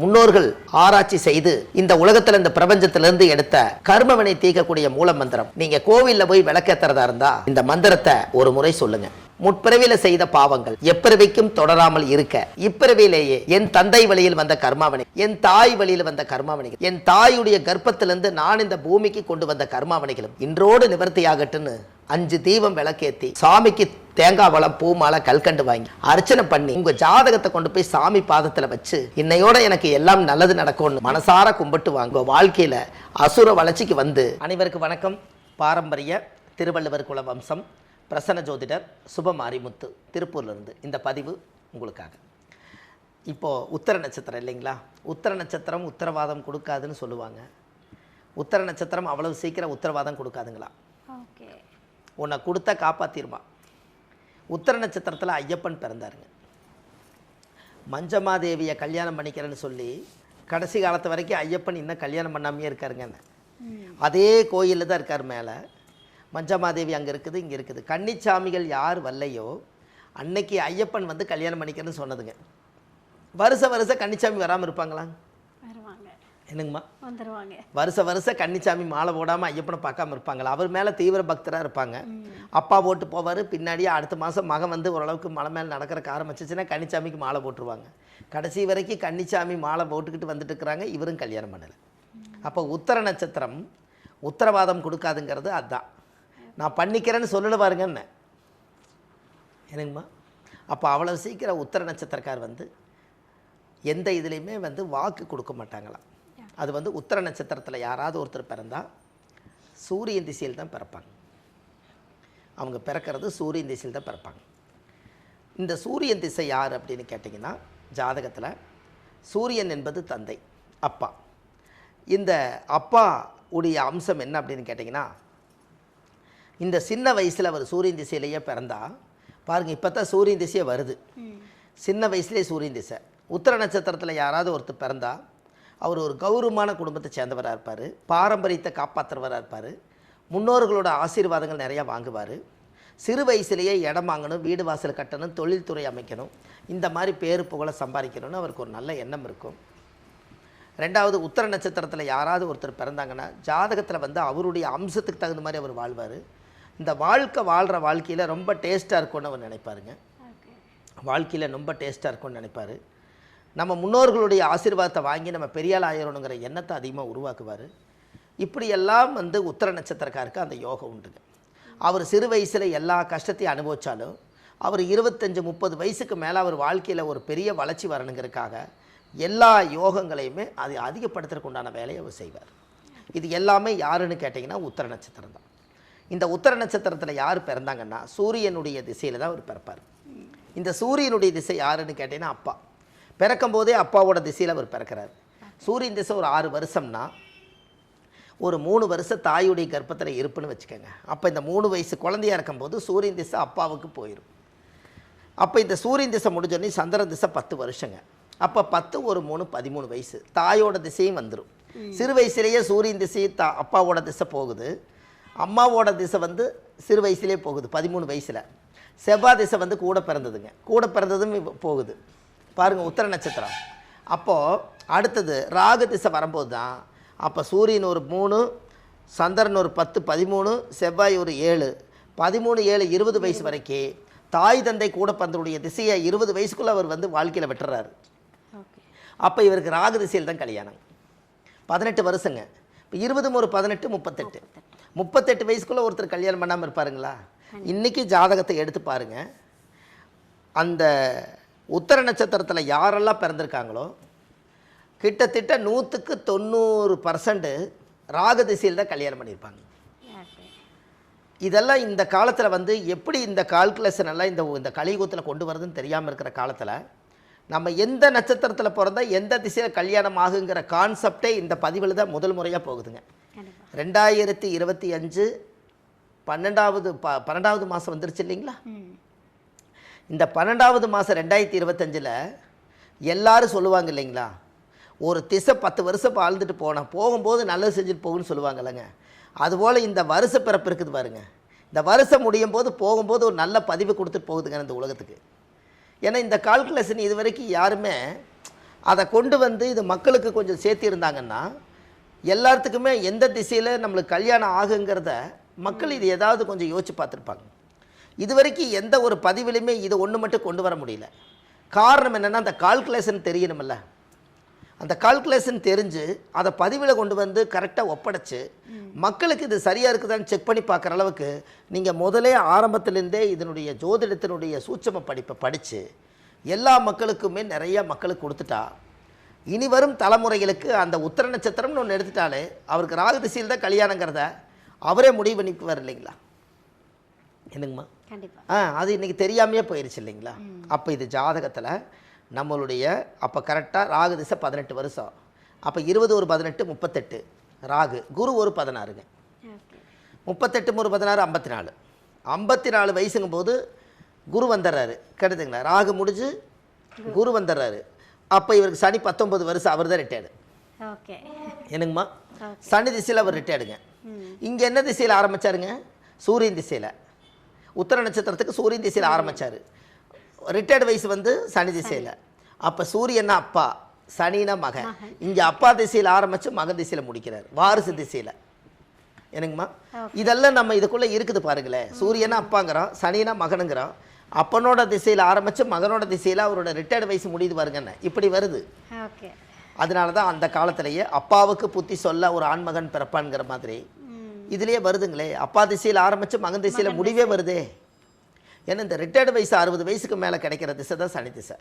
முன்னோர்கள் ஆராய்ச்சி செய்து இந்த உலகத்துல இந்த பிரபஞ்சத்திலிருந்து எடுத்த கர்மவினை தீர்க்கக்கூடிய மூல மந்திரம். நீங்க கோவில்ல போய் விளக்கேத்துறதா இருந்தா இந்த மந்திரத்தை ஒரு முறை சொல்லுங்க. முற்பிறவில செய்த பாவங்கள் எப்பிறவிக்கும் தொடராமல் இருக்க இப்பிறவிலேயே என் தந்தை வழியில் வந்த கர்மாவனை, என் தாய் வழியில் வந்த கர்மாவனைகள், என் தாயுடைய கர்ப்பத்திலிருந்து நான் இந்த பூமிக்கு கொண்டு வந்த கர்மாவனைகளும் இன்றோடு நிவர்த்தியாகட்டுன்னு 5 தீபம் விளக்கேத்தி சாமிக்கு தேங்காய் வளம் பூ மாலை கல்கண்டு வாங்கி அர்ச்சனை பண்ணி உங்க ஜாதகத்தை கொண்டு போய் சாமி பாதத்துல வச்சு இன்னையோட எனக்கு எல்லாம் நல்லது நடக்கும்னு மனசார கும்பிட்டு வாங்க. வாழ்க்கையில அசுர வளர்ச்சிக்கு வந்து. அனைவருக்கு வணக்கம். பாரம்பரிய திருவள்ளுவர் குல வம்சம் பிரசன்ன ஜோதிடர் சுபமாரிமுத்து திருப்பூர்ல இருந்து இந்த பதிவு உங்களுக்காக. இப்போ உத்தர நட்சத்திரம் இல்லைங்களா? உத்தர நட்சத்திரம் உத்தரவாதம் கொடுக்காதுன்னு சொல்லுவாங்க. உத்தர நட்சத்திரம் அவ்வளவு சீக்கிரம் உத்தரவாதம் கொடுக்காதுங்களா? உன்னை கொடுத்தா காப்பாற்றிருமா. உத்தர நட்சத்திரத்தில் ஐயப்பன் பிறந்தாருங்க. மஞ்சமாதேவியை கல்யாணம் பண்ணிக்கிறேன்னு சொல்லி கடைசி காலத்து வரைக்கும் ஐயப்பன் இன்னும் கல்யாணம் பண்ணாமையே இருக்காருங்க. அதே கோயிலில் தான் இருக்கார். மேலே மஞ்சமாதேவி அங்கே இருக்குது, இங்கே இருக்குது. கன்னிச்சாமிகள் யார் வரலையோ அன்னைக்கு ஐயப்பன் வந்து கல்யாணம் பண்ணிக்கிறேன்னு சொன்னதுங்க. வருஷ கன்னிச்சாமி வராமல் இருப்பாங்களா? என்னங்கம்மா? வந்துடுவாங்க. வருஷ கன்னிச்சாமி மாலை போடாமல் ஐயப்பனை பார்க்காம இருப்பாங்களா? அவர் மேலே தீவிர பக்தராக இருப்பாங்க. அப்பா போட்டு போவார். பின்னாடியே அடுத்த மாதம் மகன் வந்து ஓரளவுக்கு மலை மேலே நடக்கிறக்கு ஆரம்பிச்சிச்சுன்னா கன்னிச்சாமிக்கு மாலை போட்டுருவாங்க. கடைசி வரைக்கும் கன்னிச்சாமி மாலை போட்டுக்கிட்டு வந்துட்டு இருக்கிறாங்க. இவரும் கல்யாணம் பண்ணலை. அப்போ உத்தர நட்சத்திரம் உத்தரவாதம் கொடுக்காதுங்கிறது அதுதான். நான் பண்ணிக்கிறேன்னு சொல்லல பாருங்கன்னு. என்னங்கம்மா? அப்போ அவ்வளோ சீக்கிரம் உத்தர நட்சத்திரக்கார் வந்து எந்த இதுலேயுமே வந்து வாக்கு கொடுக்க மாட்டாங்களாம். அது வந்து உத்தர நட்சத்திரத்தில் யாராவது ஒருத்தர் பிறந்தால் சூரியன் திசையில் தான் பிறப்பாங்க. அவங்க பிறக்கிறது சூரியன் திசையில் தான் பிறப்பாங்க. இந்த சூரியன் திசை யார் அப்படின்னு கேட்டிங்கன்னா, ஜாதகத்தில் சூரியன் என்பது தந்தை, அப்பா. இந்த அப்பா உடைய அம்சம் என்ன அப்படின்னு கேட்டிங்கன்னா, இந்த சின்ன வயசில் அவர் சூரியன் திசையிலேயே பிறந்தா பாருங்கள். இப்போ தான் சூரியன் திசையே வருது. சின்ன வயசுலேயே சூரியன் திசை. உத்தர நட்சத்திரத்தில் யாராவது ஒருத்தர் பிறந்தா அவர் ஒரு கௌரவமான குடும்பத்தை சேர்ந்தவராக இருப்பார். பாரம்பரியத்தை காப்பாற்றுறவராக இருப்பார். முன்னோர்களோட ஆசீர்வாதங்கள் நிறையா வாங்குவார். சிறு வயசுலேயே இடம் வாங்கணும், வீடு வாசல் கட்டணும், தொழில்துறை அமைக்கணும், இந்த மாதிரி பேரு புகழை சம்பாதிக்கணும்னு அவருக்கு ஒரு நல்ல எண்ணம் இருக்கும். ரெண்டாவது, உத்தர நட்சத்திரத்தில் யாராவது ஒருத்தர் பிறந்தாங்கன்னா ஜாதகத்தில் வந்து அவருடைய அம்சத்துக்கு தகுந்த மாதிரி அவர் வாழ்வார். இந்த வாழ்கிற வாழ்க்கையில் ரொம்ப டேஸ்ட்டாக இருக்கும்னு அவர் நினைப்பாருங்க. வாழ்க்கையில் ரொம்ப டேஸ்ட்டாக இருக்கும்னு நினைப்பார். நம்ம முன்னோர்களுடைய ஆசீர்வாதத்தை வாங்கி நம்ம பெரியாள் ஆயிரணுங்கிற எண்ணத்தை அதிகமாக உருவாக்குவார். இப்படியெல்லாம் வந்து உத்தர நட்சத்திரக்காருக்கு அந்த யோகம் உண்டுங்க. அவர் சிறு வயசில் எல்லா கஷ்டத்தையும் அனுபவித்தாலும் அவர் 25-30 வயசுக்கு மேலே அவர் வாழ்க்கையில் ஒரு பெரிய வளர்ச்சி வரணுங்கிறதுக்காக எல்லா யோகங்களையுமே அது அதிகப்படுத்துறதுக்கு உண்டான வேலையை அவர் செய்வார். இது எல்லாமே யாருன்னு கேட்டிங்கன்னா உத்தர நட்சத்திரம் தான். இந்த உத்தர நட்சத்திரத்தில் யார் பிறந்தாங்கன்னா சூரியனுடைய திசையில் தான் அவர் பிறப்பார். இந்த சூரியனுடைய திசை யாருன்னு கேட்டிங்கன்னா அப்பா. பிறக்கும் போதே அப்பாவோட திசையில் அவர் பிறக்கிறார். சூரியன் திசை ஒரு 6 வருஷம்னா ஒரு 3 வருஷம் தாயுடைய கர்ப்பத்தில் இருப்புன்னு வச்சுக்கோங்க. அப்போ இந்த 3 வயசு குழந்தையாக இருக்கும்போது சூரியன் திசை அப்பாவுக்கு போயிடும். அப்போ இந்த சூரியன் திசை முடிஞ்சோடனே சந்திர திசை 10 வருஷங்க. அப்போ 10 ஒரு 3 13 வயசு. தாயோட திசையும் வந்துடும். சிறு வயசுலேயே சூரியன் திசை அப்பாவோட திசை போகுது. அம்மாவோட திசை வந்து சிறு வயசுலேயே போகுது 13 வயசில். செவ்வாய் திசை வந்து கூட பிறந்ததுங்க. கூட பிறந்ததும் போகுது பாருங்கள் உத்தர நட்சத்திரம். அப்போது அடுத்தது ராகு திசை வரும்போது தான் அப்போ சூரியன் ஒரு 3, சந்திரன் ஒரு 10 13, செவ்வாய் ஒரு 7 13 7 20 வயசு வரைக்கும் தாய் தந்தை கூட பிறந்தவுடைய திசையை 20 வயசுக்குள்ளே அவர் வந்து வாழ்க்கையில் விட்டுறாரு. அப்போ இவருக்கு ராகு திசையில் தான் கல்யாணம். 18 வருஷங்க. இப்போ 20 ஒரு 18 38 வயசுக்குள்ளே ஒருத்தர் கல்யாணம் பண்ணாமல் இருப்பாருங்களா? இன்றைக்கி ஜாதகத்தை எடுத்து பாருங்கள். அந்த உத்தர நட்சத்திரத்தில் யாரெல்லாம் பிறந்திருக்காங்களோ கிட்டத்தட்ட 100% ராகு திசையில் தான் கல்யாணம் பண்ணியிருப்பாங்க. இதெல்லாம் இந்த காலத்தில் வந்து எப்படி இந்த கால்குலேஷன் எல்லாம் இந்த கலியுகத்தில் கொண்டு வரதுன்னு தெரியாமல் இருக்கிற காலத்தில் நம்ம எந்த நட்சத்திரத்தில் பிறந்தால் எந்த திசையில் கல்யாணம் ஆகுங்கிற கான்செப்டே இந்த பதிவில் தான் முதல் முறையாக போகுதுங்க. 2025 12வது மாதம் வந்துருச்சு இல்லைங்களா? இந்த 12வது மாதம் 2025 எல்லாரும் சொல்லுவாங்க இல்லைங்களா, ஒரு திசை 10 வருஷம் வாழ்ந்துட்டு போகும்போது நல்லது செஞ்சுட்டு போகுன்னு சொல்லுவாங்க இல்லைங்க. அதுபோல் இந்த வருஷ பிறப்பு இருக்குது பாருங்க. இந்த வருஷம் முடியும் போது போகும்போது ஒரு நல்ல பதிவு கொடுத்துட்டு போகுதுங்க இந்த உலகத்துக்கு. ஏன்னா இந்த கால்குலேஷன் இது வரைக்கும் யாருமே அதை கொண்டு வந்து இது மக்களுக்கு கொஞ்சம் சேர்த்திருந்தாங்கன்னா எல்லாத்துக்குமே எந்த திசையில் நம்மளுக்கு கல்யாணம் ஆகுங்கிறத மக்கள் இது ஏதாவது கொஞ்சம் யோசிச்சு பார்த்துருப்பாங்க. இது வரைக்கும் எந்த ஒரு பதிவிலையுமே இது ஒன்று மட்டும் கொண்டு வர முடியல. காரணம் என்னென்னா அந்த கால்குலேஷன் தெரியணுமில்ல. அந்த கால்குலேஷன் தெரிஞ்சு அதை பதிவில் கொண்டு வந்து கரெக்டாக ஒப்படைச்சு மக்களுக்கு இது சரியாக இருக்குதான்னு செக் பண்ணி பார்க்குற அளவுக்கு நீங்கள் முதலே ஆரம்பத்துலேருந்தே இதனுடைய ஜோதிடத்தினுடைய சூட்சம படிப்பை படித்து எல்லா மக்களுக்குமே நிறையா மக்களுக்கு கொடுத்துட்டா இனி வரும் தலைமுறைகளுக்கு அந்த உத்திர நட்சத்திரம்னு ஒன்று எடுத்துட்டாலே அவருக்கு ராகு திசையில் தான் கல்யாணங்கிறத அவரே முடிவு பண்ணிக்குவார் இல்லைங்களா? என்னங்கம்மா? அது இன்றைக்கி தெரியாமையே போயிடுச்சு இல்லைங்களா? அப்போ இது ஜாதகத்தில் நம்மளுடைய அப்போ கரெக்டாக ராகு திசை 18 வருஷம். அப்போ 20 ஒரு 18 38 ராகு, குரு ஒரு 16ங்க. 38 ஒரு 16 54. 54 வயசுங்கும் போது குரு வந்துடுறாரு கிடையாதுங்களா? ராகு முடிஞ்சு குரு வந்துடுறாரு. அப்போ இவருக்கு சனி 19 வருஷம், அவர் தான் ரிட்டையர்டு. என்னங்கம்மா? சனி திசையில் அவர் ரிட்டையர்டுங்க. இங்கே என்ன திசையில் ஆரம்பித்தாருங்க? சூரியன் திசையில். உத்தர நட்சத்திரத்துக்கு சூரியன் திசையில் ஆரம்பித்தார். ரிட்டையர்டு வயசு வந்து சனி திசையில். அப்போ சூரியன்னா அப்பா, சனினா மகன். இங்கே அப்பா திசையில் ஆரம்பித்து மகன் திசையில் முடிக்கிறார், வாரிசு திசையில். என்னங்கம்மா? இதெல்லாம் நம்ம இதுக்குள்ளே இருக்குது பாருங்களேன். சூரியனா அப்பாங்கிறோம், சனினா மகனுங்கிறோம். அப்பனோட திசையில் ஆரம்பித்து மகனோட திசையில் அவரோட ரிட்டையர்டு வயசு முடியுது பாருங்கண்ணே. இப்படி வருது. அதனால தான் அந்த காலத்திலேயே அப்பாவுக்கு புத்தி சொல்ல ஒரு ஆண்மகன் பிறப்பான்ங்கிற மாதிரி இதுலேயே வருதுங்களே. அப்பா திசையில் ஆரம்பித்து மகன் திசையில் முடிவே வருதே. ஏன்னா இந்த ரிட்டையர்டு வயசு 60 வயசுக்கு மேலே கிடைக்கிற திசை தான் சனி திசை.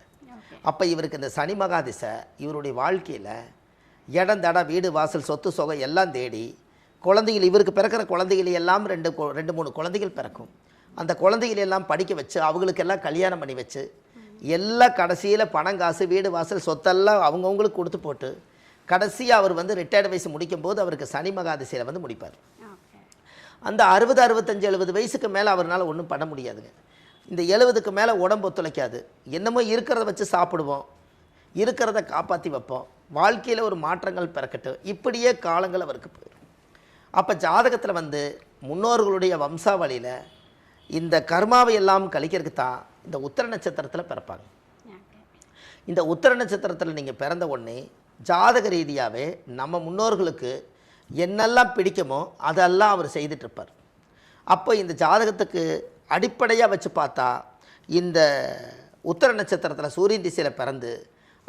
அப்போ இவருக்கு இந்த சனி மகா திசை இவருடைய வாழ்க்கையில் இடம் தடம் வீடு வாசல் சொத்து சொகை எல்லாம் தேடி குழந்தைகள், இவருக்கு பிறக்கிற குழந்தைகள் எல்லாம் 2-3 குழந்தைகள் பிறக்கும். அந்த குழந்தைகள் எல்லாம் படிக்க வச்சு அவங்களுக்கெல்லாம் கல்யாணம் பண்ணி வச்சு எல்லாம் கடைசியில் பணம் காசு வீடு வாசல் சொத்தெல்லாம் அவங்கவுங்களுக்கு கொடுத்து போட்டு கடைசியாக அவர் வந்து ரிட்டையர்டு வயசு முடிக்கும்போது அவருக்கு சனி மகா திசையில் வந்து முடிப்பார். அந்த 60 65 70 வயசுக்கு மேலே அவரால் ஒன்றும் பண்ண முடியாதுங்க. இந்த 70க்கு மேலே உடம்பு ஒத்துழைக்காது. என்னமோ இருக்கிறத வச்சு சாப்பிடுவோம், இருக்கிறத காப்பாற்றி வைப்போம், வாழ்க்கையில் ஒரு மாற்றங்கள் பிறக்கட்டும், இப்படியே காலங்கள் அவருக்கு போயிடும். அப்போ ஜாதகத்தில் வந்து முன்னோர்களுடைய வம்சாவளியில் இந்த கர்மாவை எல்லாம் கழிக்கிறதுக்கு தான் இந்த உத்திர நட்சத்திரத்தில் பிறப்பாங்க. இந்த உத்திர நட்சத்திரத்தில் நீங்கள் பிறந்த உடனே ஜாதக ரீதியாகவே நம்ம முன்னோர்களுக்கு என்னெல்லாம் பிடிக்குமோ அதெல்லாம் அவர் செய்துட்ருப்பார். அப்போ இந்த ஜாதகத்துக்கு அடிப்படையாக வச்சு பார்த்தா இந்த உத்திர நட்சத்திரத்தில் சூரியன் திசையில் பிறந்து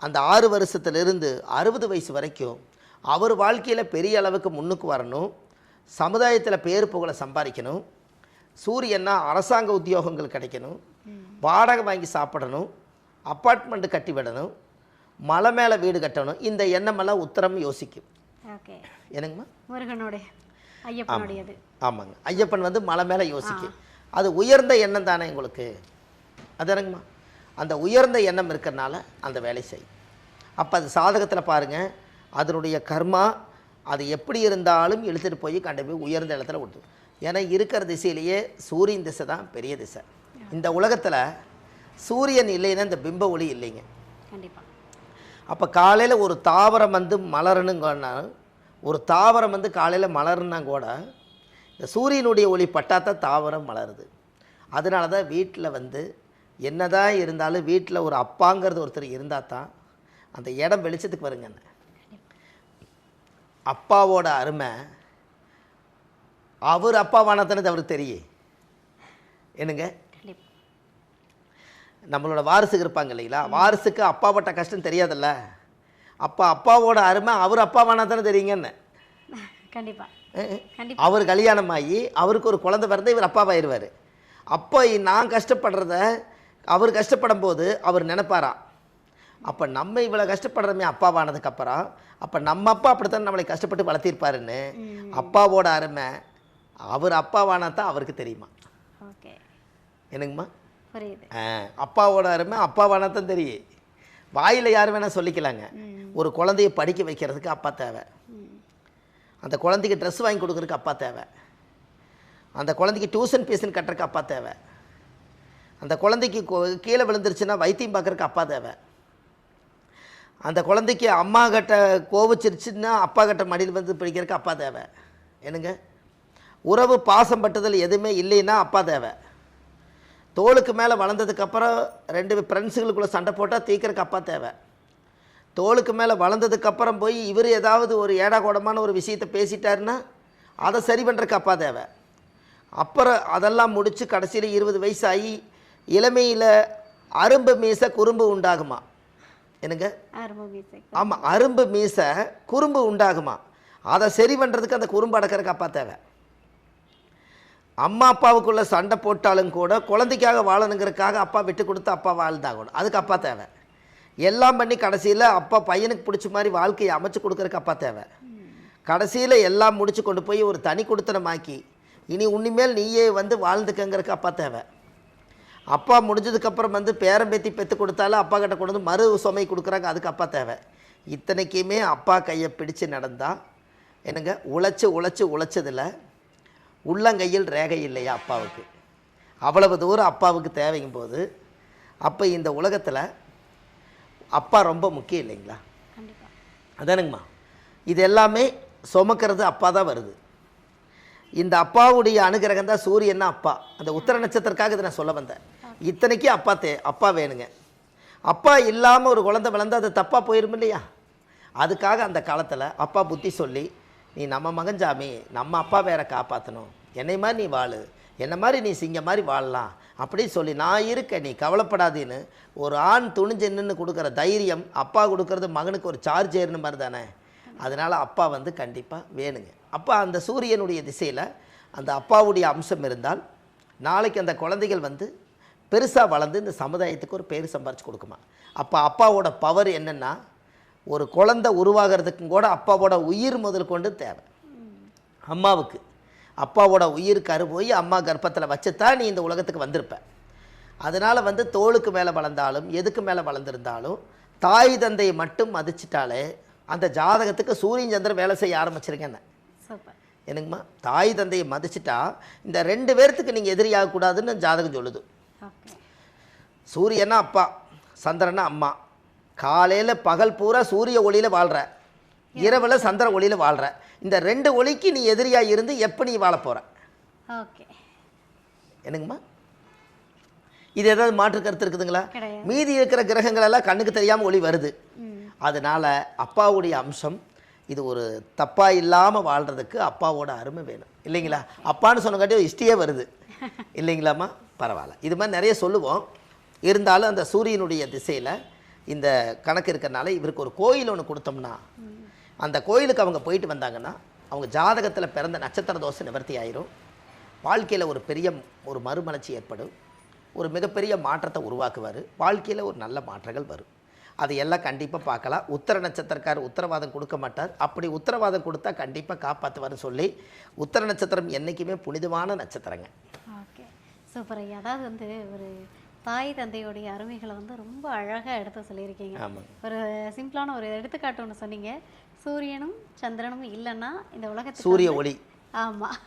அந்த 6 வருஷத்துலேருந்து 60 வயசு வரைக்கும் அவர் வாழ்க்கையில் பெரிய அளவுக்கு முன்னுக்கு வரணும், சமுதாயத்தில் பேர் புகழை சம்பாதிக்கணும், சூரியன்னா அரசாங்க உத்தியோகங்கள் கிடைக்கணும், வாடகை வாங்கி சாப்பிடணும், அப்பார்ட்மெண்ட்டு கட்டி விடணும், மலை மேலே வீடு கட்டணும். இந்த எண்ணமெல்லாம் உத்திரம் யோசிக்கும். என்னங்கம்மா? முருகனுடைய ஐயப்பனுடையது. ஆமாங்க, ஐயப்பன் வந்து மலை மேலே யோசிக்கும். அது உயர்ந்த எண்ணம் தானே உங்களுக்கு? அது என்னங்கம்மா? அந்த உயர்ந்த எண்ணம் இருக்கிறனால அந்த வேலை செய்யும். அப்போ அது சாதகத்தில் பாருங்கள், அதனுடைய கர்மா அது எப்படி இருந்தாலும் இழுத்துட்டு போய் கண்டு போய் உயர்ந்த இடத்துல விட்டு. ஏன்னா இருக்கிற திசையிலேயே சூரியன் திசை தான் பெரிய திசை. இந்த உலகத்தில் சூரியன் இல்லைன்னா இந்த பிம்ப ஒளி இல்லைங்க. கண்டிப்பாக. அப்போ காலையில் ஒரு தாவரம் வந்து மலரணுங்கன்னா, ஒரு தாவரம் வந்து காலையில் மலருன்னா கூட இந்த சூரியனுடைய ஒளி பட்டாத்தான் தாவரம் மலருது. அதனால தான் வீட்டில் வந்து என்னதான் இருந்தாலும் வீட்டில் ஒரு அப்பாங்கிறது ஒருத்தர் இருந்தால் தான் அந்த இடம் வெளிச்சத்துக்கு வருங்க. அப்பாவோட அருமை அவர் அப்பாவானதானே அவருக்கு தெரியும். என்னங்க? நம்மளோட வாரிசுக்கு இருப்பாங்க இல்லைங்களா, வாரிசுக்கு அப்பாப்பட்ட கஷ்டம் தெரியாதுல்ல. அப்போ அப்பாவோட அருமை அவர் அப்பாவானதானே தெரியுங்கன்னு. கண்டிப்பாக. அவர் கல்யாணம் ஆகி அவருக்கு ஒரு குழந்தை பிறந்த இவர் அப்பாவாயிருவார். அப்போ நான் கஷ்டப்படுறத அவர் கஷ்டப்படும் போது அவர் நினைப்பாரா, அப்போ நம்ம இவ்வளோ கஷ்டப்படுறோமே அப்பாவானதுக்கப்புறம், அப்போ நம்ம அப்பா அப்படித்தான் நம்மளை கஷ்டப்பட்டு வளர்த்திருப்பாருன்னு அப்பாவோட அருமை அவர் அப்பாவானதான் அவருக்கு தெரியுமா? ஓகே. என்னங்கம்மா? புரியுது. அப்பாவோட அருமை அப்பாவானதான் தெரியும். வாயில் யார் வேணால் சொல்லிக்கலாங்க. ஒரு குழந்தைய படிக்க வைக்கிறதுக்கு அப்பா தேவை, அந்த குழந்தைக்கு ட்ரெஸ் வாங்கி கொடுக்குறதுக்கு அப்பா தேவை, அந்த குழந்தைக்கு டியூஷன் ஃபீஸ்ன்னு கட்டுறதுக்கு அப்பா தேவை, அந்த குழந்தைக்கு கீழே விழுந்துருச்சுன்னா வைத்தியம் பார்க்குறதுக்கு அப்பா தேவை, அந்த குழந்தைக்கு அம்மா கிட்ட கோவிச்சிருச்சுன்னா அப்பா கிட்ட மடியில் வந்து பிடிக்கிறதுக்கு அப்பா தேவை. என்னங்க? உறவு பாசம் பட்டுதல் எதுவுமே இல்லைன்னா அப்பா தேவை. தோளுக்கு மேலே வளர்ந்ததுக்கப்புறம் 2 ஃப்ரெண்ட்ஸுகளுக்குள்ளே சண்டை போட்டால் தீக்கிறதுக்கு அப்பா தேவை. தோளுக்கு மேலே வளர்ந்ததுக்கப்புறம் போய் இவர் ஏதாவது ஒரு ஏடாகோடமான ஒரு விஷயத்தை பேசிட்டாருன்னா அதை சரி பண்ணுறக்கு அப்பா தேவை. அப்புறம் அதெல்லாம் முடித்து கடைசியில் 20 வயசாகி இளமையில் அரும்பு மீசை குறும்பு உண்டாகுமா? என்னங்க? ஆமாம், அரும்பு மீசை குறும்பு உண்டாகுமா? அதை சரி பண்ணுறதுக்கு அந்த குறும்பு அடக்கிறதுக்கு அப்பா தேவை. அம்மா அப்பாவுக்குள்ளே சண்டை போட்டாலும் கூட குழந்தைக்காக வாழணுங்கிறதுக்காக அப்பா விட்டு கொடுத்து அப்பா வாழ்ந்தாகணும், அதுக்கு அப்பா தேவை. எல்லாம் பண்ணி கடைசியில் அப்பா பையனுக்கு பிடிச்ச மாதிரி வாழ்க்கையை அமைச்சு கொடுக்குறதுக்கு அப்பா தேவை. கடைசியில் எல்லாம் முடிச்சு கொண்டு போய் ஒரு தனி கொடுத்தனமாக்கி இனி உன்னிமேல் நீயே வந்து வாழ்ந்துக்கங்கிறதுக்கு அப்பா தேவை. அப்பா முடிஞ்சதுக்கப்புறம் வந்து பேரம்பேத்தி பெற்று கொடுத்தாலும் அப்பா கிட்ட கொண்டு வந்து மறு சுமை கொடுக்குறாங்க, அதுக்கு அப்பா தேவை. இத்தனைக்குமே அப்பா கையை பிடிச்சு நடந்தால் என்னங்க, உழைச்சதில் உள்ளங்கையில் ரேகை இல்லையா அப்பாவுக்கு? அவ்வளவு தூரம் அப்பாவுக்கு தேவைக்கும் போது அப்போ இந்த உலகத்தில் அப்பா ரொம்ப முக்கியம் இல்லைங்களா? அதானுங்கம்மா. இது எல்லாமே சுமக்கிறது அப்பா தான் வருது. இந்த அப்பாவுடைய அனுகிரகம் தான் சூரியன்னா அப்பா. அந்த உத்தர நட்சத்திரக்காக இதை நான் சொல்ல வந்தேன். இத்தனைக்கும் அப்பா வேணுங்க. அப்பா இல்லாமல் ஒரு குழந்தை வளர்ந்து அது தப்பாக போயிடும் இல்லையா? அதுக்காக அந்த காலத்தில் அப்பா புத்தி சொல்லி, நீ நம்ம மகன்ஜாமி, நம்ம அப்பா வேற காப்பாற்றணும், என்னை மாதிரி நீ வாழு, என்னை மாதிரி நீ சிங்க மாதிரி வாழலாம் அப்படின்னு சொல்லி நான் இருக்க, நீ கவலைப்படாதீன்னு ஒரு ஆண் துணிஞ்சு நின்று கொடுக்குற தைரியம் அப்பா கொடுக்கறது மகனுக்கு ஒரு சார்ஜ் ஏறுன மாதிரி தானே. அதனால் அப்பா வந்து கண்டிப்பாக வேணுங்க. அப்பா அந்த சூரியனுடைய திசையில் அந்த அப்பாவுடைய அம்சம் இருந்தால் நாளைக்கு அந்த குழந்தைகள் வந்து பெருசாக வளர்ந்து இந்த சமுதாயத்துக்கு ஒரு பேர் சம்பாரித்து கொடுக்குமா. அப்போ அப்பாவோட பவர் என்னென்னா, ஒரு குழந்தை உருவாகிறதுக்கும் கூட அப்பாவோட உயிர் முதல் கொண்டு தேவை. அம்மாவுக்கு அப்பாவோட உயிர் கரு போய் அம்மா கர்ப்பத்தில் வச்சுத்தான் நீ இந்த உலகத்துக்கு வந்திருப்ப. அதனால் வந்து தோளுக்கு மேலே வளர்ந்தாலும் எதுக்கு மேலே வளர்ந்துருந்தாலும் தாய் தந்தையை மட்டும் மதிச்சிட்டாலே அந்த ஜாதகத்துக்கு சூரியன் சந்திரன் வேலை செய்ய ஆரம்பிச்சிருக்கேன்னு என்னங்கம்மா. தாய் தந்தையை மதிச்சிட்டா இந்த 2 பேர்த்துக்கு நீங்கள் எதிரியாகக்கூடாதுன்னு ஜாதகம் சொல்லுது. சூரியனா அப்பா, சந்திரனா அம்மா. காலையில் பகல் பூரா சூரிய ஒளியில் வாழ்கிற, இரவில் சந்திர ஒளியில் வாழ்கிற. இந்த 2 ஒளிக்கு நீ எதிரியாக இருந்து எப்போ நீ வாழ போகிற? என்னங்கம்மா, இது ஏதாவது மாற்று கருத்து இருக்குதுங்களா? மீதி இருக்கிற கிரகங்கள் எல்லாம் கண்ணுக்கு தெரியாமல் ஒளி வருது. அதனால் அப்பாவுடைய அம்சம் இது ஒரு தப்பாக இல்லாமல் வாழ்கிறதுக்கு அப்பாவோட அருமை வேணும் இல்லைங்களா? அப்பான்னு சொன்னங்காட்டி இஷ்டியே வருது இல்லைங்களாம்மா? பரவாயில்ல, இது மாதிரி நிறைய சொல்லுவோம். இருந்தாலும் அந்த சூரியனுடைய திசையில் இந்த கணக்கு இருக்கிறனால இவருக்கு ஒரு கோயில் ஒன்று கொடுத்தோம்னா அந்த கோயிலுக்கு அவங்க போயிட்டு வந்தாங்கன்னா அவங்க ஜாதகத்தில் பிறந்த நட்சத்திர தோஷ நிவர்த்தி ஆயிரும். வாழ்க்கையில் ஒரு மறுமலர்ச்சி ஏற்படும். ஒரு மிகப்பெரிய மாற்றத்தை உருவாக்குவார். வாழ்க்கையில் ஒரு நல்ல மாற்றங்கள் வரும். அது எல்லாம் கண்டிப்பாக பார்க்கலாம். உத்தர நட்சத்திரக்காரர் உத்தரவாதம் கொடுக்க மாட்டார். அப்படி உத்தரவாதம் கொடுத்தா கண்டிப்பாக காப்பாற்றுவார்னு சொல்லி உத்தர நட்சத்திரம் என்றைக்குமே புனிதமான நட்சத்திரங்க. ஓகே, சூப்பர் ஐயா. அதாவது வந்து ஒரு தாய் தந்தையுடைய அருமைகளை வந்து ரொம்ப அழகாக எடுத்து சொல்லியிருக்கீங்க. ஒரு சிம்பிளான ஒரு எடுத்துக்காட்டு ஒன்று சொன்னீங்க. சூரியனும் சந்திரனும் இல்லைன்னா இந்த உலகத்துக்கு சூரிய ஒளி. ஆமாம்,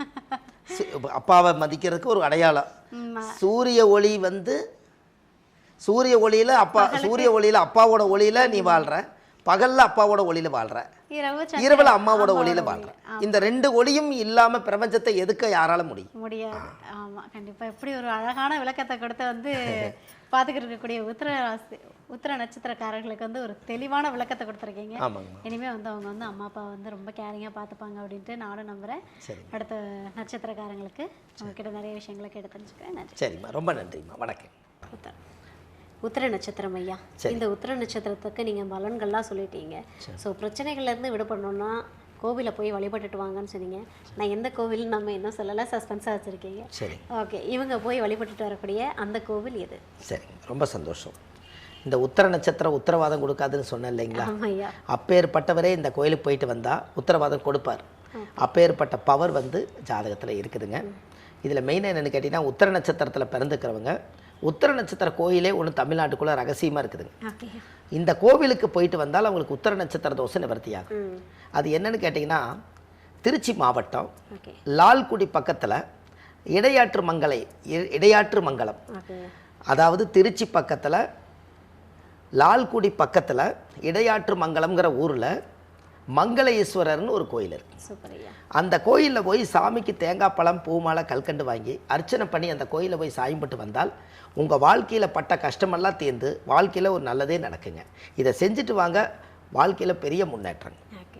அப்பாவை மதிக்கிறதுக்கு ஒரு அடையாளம். சூரிய ஒளி வந்து சூரிய ஒளியில் அப்பாவோட ஒளியில் நீ வாழ்கிற, பகலில் அப்பாவோட ஒளியில் வாழ்கிற, இரவில் அம்மாவோட ஒளியில் வாழ்கிற. இந்த 2 ஒளியும் இல்லாமல் பிரபஞ்சத்தை எதுக்க யாரால முடியாது. ஆமாம், கண்டிப்பாக. எப்படி ஒரு அழகான விளக்கத்தை கொடுத்து வந்து பார்த்துக்கிட்டு இருக்கக்கூடிய உத்திர நட்சத்திரக்காரர்களுக்கு வந்து ஒரு தெளிவான விளக்கத்தை கொடுத்துருக்கீங்க. இனிமேல் வந்து அவங்க வந்து அம்மா அப்பா வந்து ரொம்ப கேரிங்காக பார்த்துப்பாங்க அப்படின்ட்டு நானும் நம்புகிறேன். அடுத்த நட்சத்திரக்காரங்களுக்கு உங்ககிட்ட நிறைய விஷயங்களை கேட்டு தெரிஞ்சுக்கிறேன். நன்றி. சரிம்மா, ரொம்ப நன்றிம்மா. வணக்கம். உத்திர நட்சத்திரம் ஐயா, இந்த உத்திர நட்சத்திரத்துக்கு நீங்கள் பலன்கள்லாம் சொல்லிட்டீங்க. ஸோ பிரச்சனைகள்லேருந்து விடுபடணும்னா கோவிலை போய் வழிபட்டுட்டு வாங்கன்னு சொன்னீங்க. நான் எந்த கோவில் நம்ம இன்னும் சொல்லலை, சஸ்பென்ஸாக வச்சுருக்கீங்க. சரி, ஓகே. இவங்க போய் வழிபட்டுட்டு வரக்கூடிய அந்த கோவில் எது? சரி, ரொம்ப சந்தோஷம். இந்த உத்திர நட்சத்திரம் உத்தரவாதம் கொடுக்காதுன்னு சொன்னேன் இல்லைங்களா? அப்பேற்பட்டவரே இந்த கோயிலுக்கு போயிட்டு வந்தால் உத்தரவாதம் கொடுப்பார். அப்பேற்பட்ட பவர் வந்து ஜாதகத்தில் இருக்குதுங்க. இதில் மெயினாக என்னென்னு கேட்டிங்கன்னா, உத்திர நட்சத்திரத்தில் பிறந்துக்கிறவங்க உத்திர நட்சத்திர கோயிலே ஒன்று தமிழ்நாட்டுக்குள்ளே ரகசியமாக இருக்குதுங்க. இந்த கோவிலுக்கு போயிட்டு வந்தால் அவங்களுக்கு உத்திர நட்சத்திர தோஷம் நிவர்த்தியாகும். அது என்னன்னு கேட்டிங்கன்னா, திருச்சி மாவட்டம் லால்குடி பக்கத்தில் இடையாற்று மங்கலம், அதாவது திருச்சி பக்கத்தில் லால்குடி பக்கத்தில் இடையாற்று மங்கலம்ங்கிற ஊரில் மங்கள ஈஸ்வரர்னு ஒரு கோயில் இருக்குது. அந்த கோயிலில் போய் சாமிக்கு தேங்காய் பழம் பூமாலை கல்கண்டு வாங்கி அர்ச்சனை பண்ணி அந்த கோயிலில் போய் சாயம்பட்டு வந்தால் உங்கள் வாழ்க்கையில் பட்ட கஷ்டமெல்லாம் தீர்ந்து வாழ்க்கையில் ஒரு நல்லதே நடக்குங்க. இதை செஞ்சுட்டு வாங்க. வாழ்க்கையில் பெரிய முன்னேற்றங்கள்.